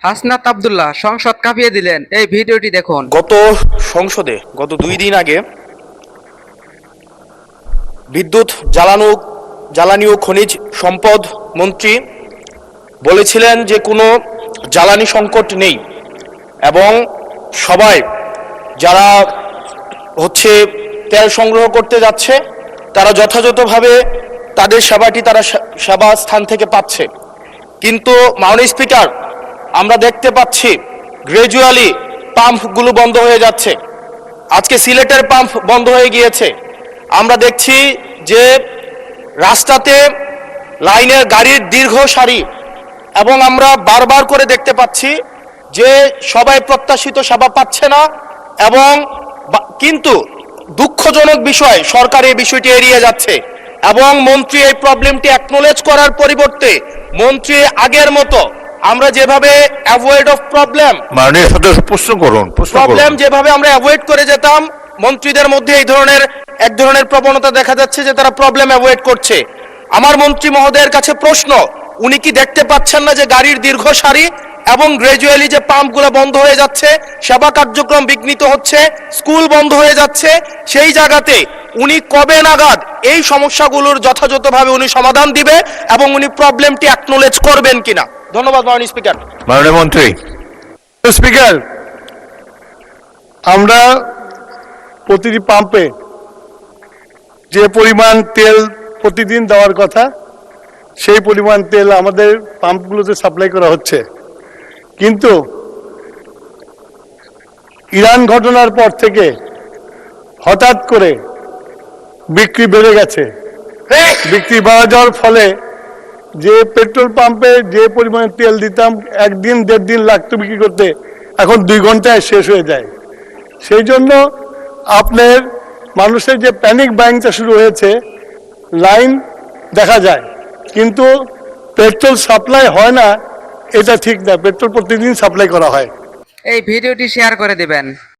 হাসনাত আব্দুল্লাহ সংসদ কাঁপিয়ে দিলেন, এই ভিডিওটি দেখুন। সংসদে গত 2 দিন আগে বিদ্যুৎ জ্বালানি ও খনিজ সম্পদ মন্ত্রী বলেছিলেন যে কোনো জ্বালানি সংকট নেই এবং সবাই যারা তেল সংগ্রহ করতে যাচ্ছে তারা যথাযথভাবে তাদের সেবা স্থান থেকে পাচ্ছে। কিন্তু মাননীয় স্পিকার, আমরা দেখতে পাচ্ছি গ্র্যাজুয়ালি পাম্পগুলো বন্ধ হয়ে যাচ্ছে। আজকে সিলেটের পাম্প বন্ধ হয়ে গিয়েছে। আমরা দেখছি যে রাস্তাতে লাইনের গাড়ির দীর্ঘ সারি এবং আমরা বারবার করে দেখতে পাচ্ছি যে সবাই প্রত্যাশিত সেবা পাচ্ছে না এবং কিন্তু দুঃখজনক বিষয়, সরকার এই বিষয়টি এড়িয়ে যাচ্ছে এবং মন্ত্রী এই প্রবলেমটি অ্যাকনোলেজ করার পরিবর্তে মন্ত্রী আগের মতো আমরা যেভাবে অ্যাভয়েড অফ প্রবলেম মাননীয় সদস্য প্রবলেম যেভাবে আমরা অ্যাভয়েড করে যেতাম, মন্ত্রীদের মধ্যে এক ধরনের প্রবণতা দেখা যাচ্ছে যে তারা প্রবলেম অ্যাভয়েড করছে। আমার মন্ত্রী মহোদয়ের কাছে প্রশ্ন, উনি কি দেখতে পাচ্ছেন না যে গাড়ির দীর্ঘ সারি এবং গ্র্যাজুয়ালি যে পাম্পগুলো বন্ধ হয়ে যাচ্ছে, সেবা কার্যক্রম বিঘ্নিত হচ্ছে, স্কুল বন্ধ হয়ে যাচ্ছে? সেই জায়গাতে উনি কবে নাগাদ এই সমস্যাগুলোর যথাযথভাবে উনি সমাধান দিবে এবং উনি প্রবলেমটি অ্যাকনোলেজ করবেন কিনা? ধন্যবাদ মাননীয় স্পিকার। মাননীয় মন্ত্রী। স্পিকার, আমরা প্রতিটি পাম্পে যে পরিমাণ তেল প্রতিদিন দেওয়ার কথা সেই পরিমাণ তেল আমাদের পাম্পগুলোতে সাপ্লাই করা হচ্ছে, কিন্তু ইরান ঘটনার পর থেকে হঠাৎ করে বিক্রি বেড়ে গেছে। বিক্রি বাড়া যাওয়ার ফলে যে পেট্রোল পাম্পে যে পরিমাণে তেল দিতাম 1 দিন 1.5 দিন লাগতো বিক্রি করতে, এখন 2 ঘন্টায় শেষ হয়ে যায়। সেই জন্য আপনার মানুষের যে প্যানিক বাইংটা শুরু হয়েছে, লাইন দেখা যায় কিন্তু পেট্রোল সাপ্লাই হয় না, এটা ঠিক না। পেট্রোল প্রতিদিন সাপ্লাই করা হয়। এই ভিডিওটি শেয়ার করে দিবেন।